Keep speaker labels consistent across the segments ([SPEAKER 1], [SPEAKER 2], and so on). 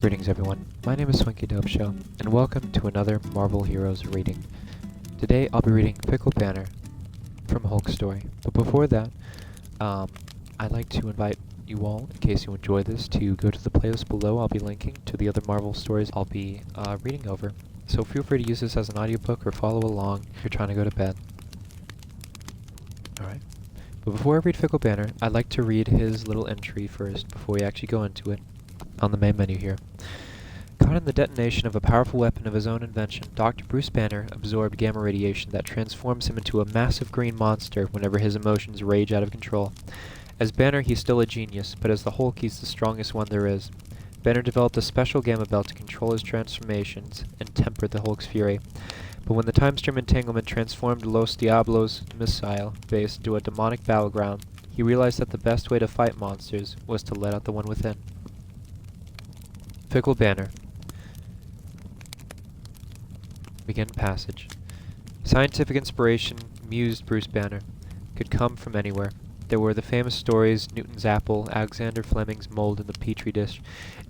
[SPEAKER 1] Greetings everyone, my name is Shell, and welcome to another Marvel Heroes reading. Today I'll be reading Fickle Banner from Hulk's story, but before that, I'd like to invite you all, in case you enjoy this, to go to the playlist below. I'll be linking to the other Marvel stories I'll be reading over, so feel free to use this as an audiobook or follow along if you're trying to go to bed. Alright, but before I read Fickle Banner, I'd like to read his little entry first, before we actually go into it, on the main menu here. Caught in the detonation of a powerful weapon of his own invention, Dr. BruceBanner absorbed gamma radiation that transforms him into a massive green monster whenever his emotions rage out of control. As Banner, he's still a genius, but as the Hulk, he's the strongest one there is. Banner developed a special gamma belt to control his transformations and temper the Hulk's fury. But when the time stream entanglement transformed Los Diablos missile base into a demonic battleground, he realized that the best way to fight monsters was to let out the one within. Fickle Banner. Begin passage. Scientific inspiration mused BruceBanner could come from anywhere. There were the famous stories, Newton's apple, Alexander Fleming's mold in the petri dish,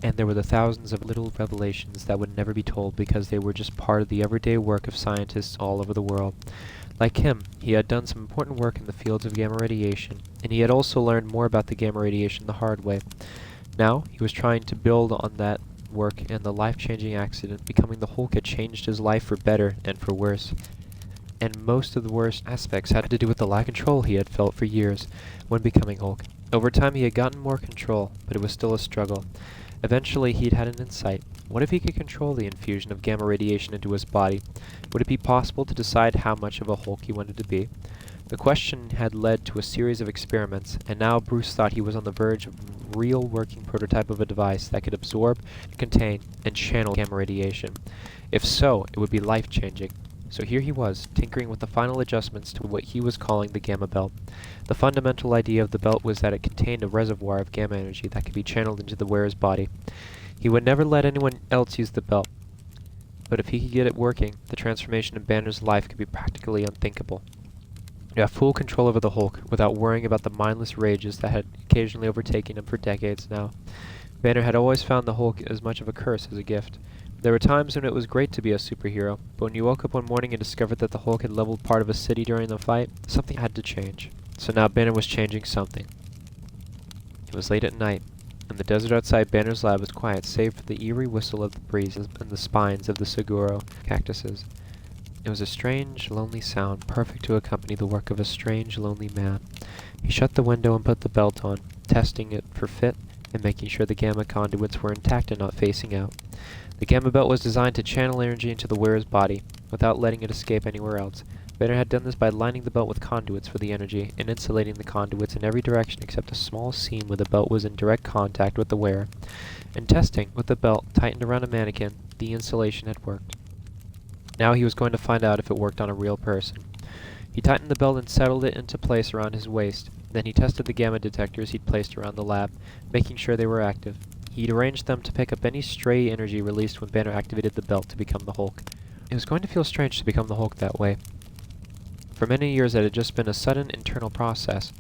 [SPEAKER 1] and there were the thousands of little revelations that would never be told because they were just part of the everyday work of scientists all over the world. Like him, he had done some important work in the fields of gamma radiation, and he had also learned more about the gamma radiation the hard way. Now, he was trying to build on that work, and the life-changing accident becoming the Hulk had changed his life for better and for worse. And most of the worst aspects had to do with the lack of control he had felt for years when becoming Hulk. Over time he had gotten more control, but it was still a struggle. Eventually he'd had an insight. What if he could control the infusion of gamma radiation into his body? Would it be possible to decide how much of a Hulk he wanted to be? The question had led to a series of experiments, and now Bruce thought he was on the verge of a real working prototype of a device that could absorb, contain, and channel gamma radiation. If so, it would be life-changing. So here he was, tinkering with the final adjustments to what he was calling the gamma belt. The fundamental idea of the belt was that it contained a reservoir of gamma energy that could be channeled into the wearer's body. He would never let anyone else use the belt, but if he could get it working, the transformation in Banner's life could be practically unthinkable. To have full control over the Hulk, without worrying about the mindless rages that had occasionally overtaken him for decades now. Banner had always found the Hulk as much of a curse as a gift. There were times when it was great to be a superhero, but when you woke up one morning and discovered that the Hulk had leveled part of a city during the fight, something had to change. So now Banner was changing something. It was late at night, and the desert outside Banner's lab was quiet save for the eerie whistle of the breeze and the spines of the saguaro cactuses. It was a strange, lonely sound, perfect to accompany the work of a strange, lonely man. He shut the window and put the belt on, testing it for fit and making sure the gamma conduits were intact and not facing out. The gamma belt was designed to channel energy into the wearer's body, without letting it escape anywhere else. Banner had done this by lining the belt with conduits for the energy, and insulating the conduits in every direction except a small seam where the belt was in direct contact with the wearer. In testing, with the belt tightened around a mannequin, the insulation had worked. Now he was going to find out if it worked on a real person. He tightened the belt and settled it into place around his waist. Then he tested the gamma detectors he'd placed around the lab, making sure they were active. He'd arranged them to pick up any stray energy released when Banner activated the belt to become the Hulk. It was going to feel strange to become the Hulk that way. For many years it had just been a sudden internal process.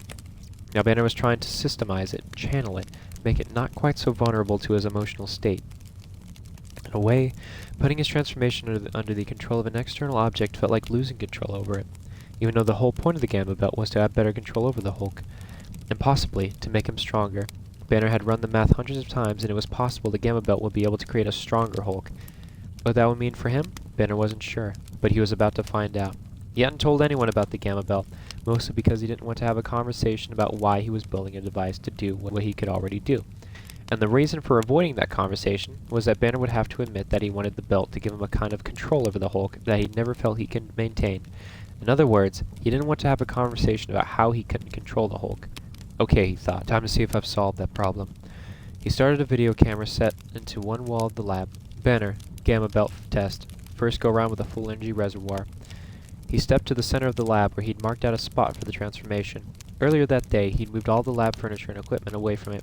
[SPEAKER 1] Now Banner was trying to systemize it, channel it, make it not quite so vulnerable to his emotional state. In a way, putting his transformation under the control of an external object felt like losing control over it, even though the whole point of the gamma belt was to have better control over the Hulk, and possibly to make him stronger. Banner had run the math hundreds of times, and it was possible the gamma belt would be able to create a stronger Hulk. What that would mean for him, Banner wasn't sure, but he was about to find out. He hadn't told anyone about the gamma belt, mostly because he didn't want to have a conversation about why he was building a device to do what he could already do. And the reason for avoiding that conversation was that Banner would have to admit that he wanted the belt to give him a kind of control over the Hulk that he never felt he could maintain. In other words, he didn't want to have a conversation about how he couldn't control the Hulk. Okay, he thought, time to see if I've solved that problem. He started a video camera set into one wall of the lab. Banner, gamma belt test. First go around with a full energy reservoir. He stepped to the center of the lab where he'd marked out a spot for the transformation. Earlier that day, he'd moved all the lab furniture and equipment away from it.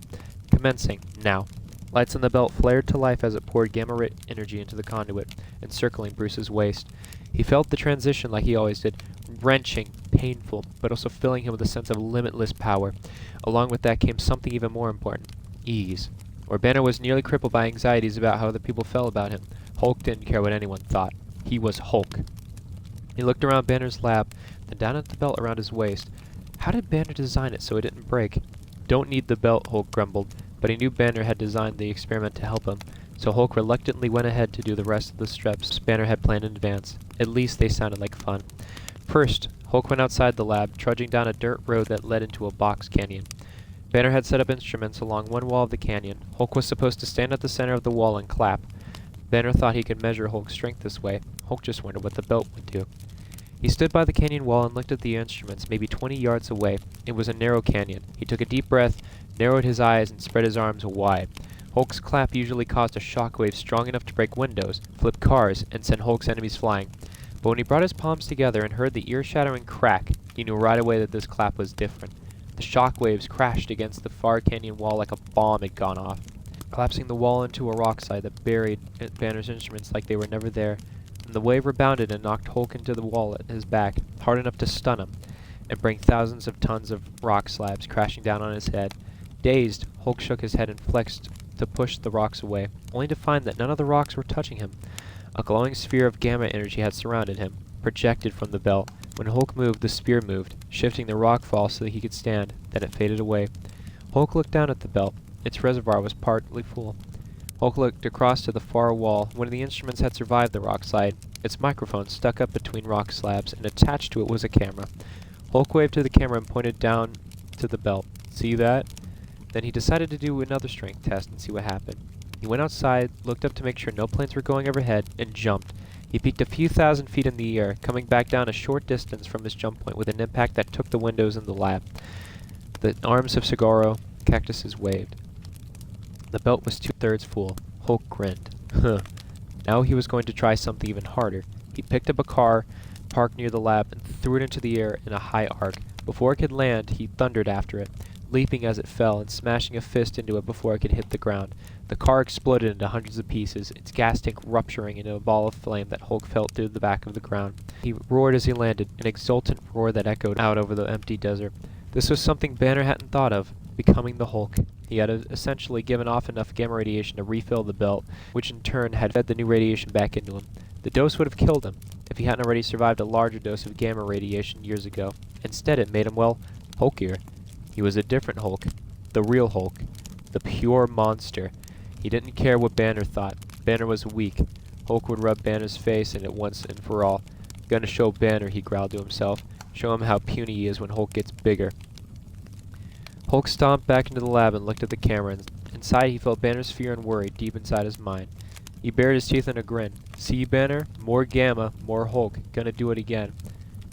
[SPEAKER 1] Commencing, now. Lights on the belt flared to life as it poured gamma energy into the conduit, encircling Bruce's waist. He felt the transition like he always did, wrenching, painful, but also filling him with a sense of limitless power. Along with that came something even more important, ease. Where Banner was nearly crippled by anxieties about how other people felt about him, Hulk didn't care what anyone thought. He was Hulk. He looked around Banner's lab, then down at the belt around his waist. How did Banner design it so it didn't break? Don't need the belt, Hulk grumbled, but he knew Banner had designed the experiment to help him, so Hulk reluctantly went ahead to do the rest of the steps Banner had planned in advance. At least they sounded like fun. First, Hulk went outside the lab, trudging down a dirt road that led into a box canyon. Banner had set up instruments along one wall of the canyon. Hulk was supposed to stand at the center of the wall and clap. Banner thought he could measure Hulk's strength this way. Hulk just wondered what the belt would do. He stood by the canyon wall and looked at the instruments maybe 20 yards away. It was a narrow canyon. He took a deep breath, narrowed his eyes, and spread his arms wide. Hulk's clap usually caused a shockwave strong enough to break windows, flip cars, and send Hulk's enemies flying. But when he brought his palms together and heard the ear-shattering crack, he knew right away that this clap was different. The shockwaves crashed against the far canyon wall like a bomb had gone off, collapsing the wall into a rock slide that buried Banner's instruments like they were never there. And the wave rebounded and knocked Hulk into the wall at his back, hard enough to stun him, and bring thousands of tons of rock slabs crashing down on his head. Dazed, Hulk shook his head and flexed to push the rocks away, only to find that none of the rocks were touching him. A glowing sphere of gamma energy had surrounded him, projected from the belt. When Hulk moved, the sphere moved, shifting the rock fall so that he could stand. Then it faded away. Hulk looked down at the belt. Its reservoir was partly full. Hulk looked across to the far wall. One of the instruments had survived the rock slide. Its microphone stuck up between rock slabs, and attached to it was a camera. Hulk waved to the camera and pointed down to the belt. See that? Then he decided to do another strength test and see what happened. He went outside, looked up to make sure no planes were going overhead, and jumped. He peaked a few thousand feet in the air, coming back down a short distance from his jump point with an impact that took the windows in the lab. The arms of saguaro cactuses waved. The belt was 2/3 full. Hulk grinned. Huh. Now he was going to try something even harder. He picked up a car parked near the lab and threw it into the air in a high arc. Before it could land, he thundered after it, leaping as it fell and smashing a fist into it before it could hit the ground. The car exploded into hundreds of pieces, its gas tank rupturing into a ball of flame that Hulk felt through the back of the ground. He roared as he landed, an exultant roar that echoed out over the empty desert. This was something Banner hadn't thought of, becoming the Hulk. He had essentially given off enough gamma radiation to refill the belt, which in turn had fed the new radiation back into him. The dose would have killed him, if he hadn't already survived a larger dose of gamma radiation years ago. Instead, it made him, well, Hulkier. He was a different Hulk. The real Hulk. The pure monster. He didn't care what Banner thought. Banner was weak. Hulk would rub Banner's face in it once and for all. Gonna show Banner, he growled to himself. Show him how puny he is when Hulk gets bigger. Hulk stomped back into the lab and looked at the camera. Inside, he felt Banner's fear and worry deep inside his mind. He bared his teeth in a grin. See, Banner? More gamma, more Hulk. Gonna do it again.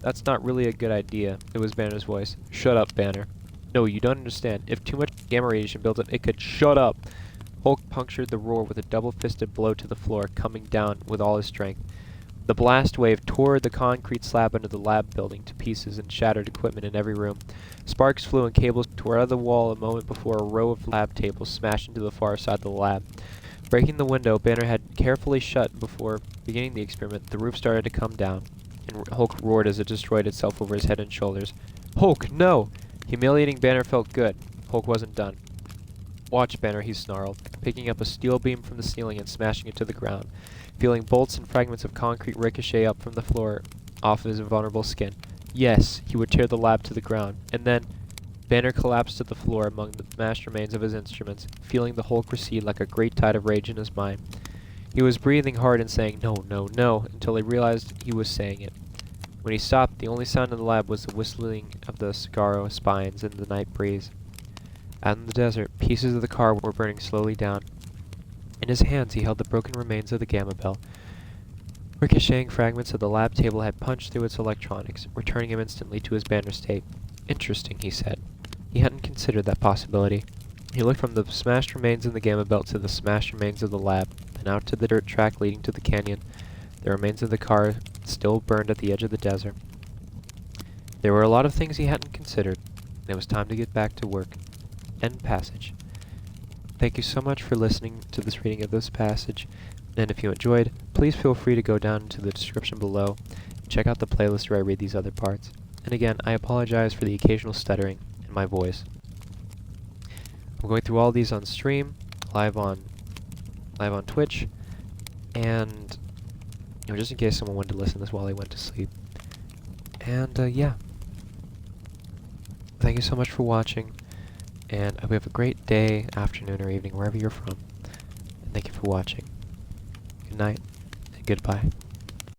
[SPEAKER 1] That's not really a good idea. It was Banner's voice. Shut up, Banner. No, you don't understand. If too much gamma radiation builds up, it could shut up. Hulk punctured the roar with a double-fisted blow to the floor, coming down with all his strength. The blast wave tore the concrete slab under the lab building to pieces and shattered equipment in every room. Sparks flew and cables tore out of the wall a moment before a row of lab tables smashed into the far side of the lab. Breaking the window Banner had carefully shut before beginning the experiment, the roof started to come down, and Hulk roared as it destroyed itself over his head and shoulders. Hulk, no! Humiliating Banner felt good. Hulk wasn't done. Watch, Banner, he snarled, picking up a steel beam from the ceiling and smashing it to the ground, feeling bolts and fragments of concrete ricochet up from the floor off his invulnerable skin. Yes, he would tear the lab to the ground, and then Banner collapsed to the floor among the smashed remains of his instruments, feeling the Hulk recede like a great tide of rage in his mind. He was breathing hard and saying, "No, no, no," until he realized he was saying it. When he stopped, the only sound in the lab was the whistling of the saguaro spines in the night breeze. Out in the desert, pieces of the car were burning slowly down. In his hands he held the broken remains of the gamma belt. Ricocheting fragments of the lab table had punched through its electronics, returning him instantly to his Banner state. Interesting, he said. He hadn't considered that possibility. He looked from the smashed remains in the gamma belt to the smashed remains of the lab, then out to the dirt track leading to the canyon. The remains of the car still burned at the edge of the desert. There were a lot of things he hadn't considered, and it was time to get back to work. End passage. Thank you so much for listening to this reading of this passage, and if you enjoyed, please feel free to go down into the description below and check out the playlist where I read these other parts. And again, I apologize for the occasional stuttering in my voice. I'm going through all these on stream, live on Twitch, and just in case someone wanted to listen to this while they went to sleep. And yeah, thank you so much for watching, and I hope you have a great day, afternoon, or evening, wherever you're from. And thank you for watching. Good night, and goodbye.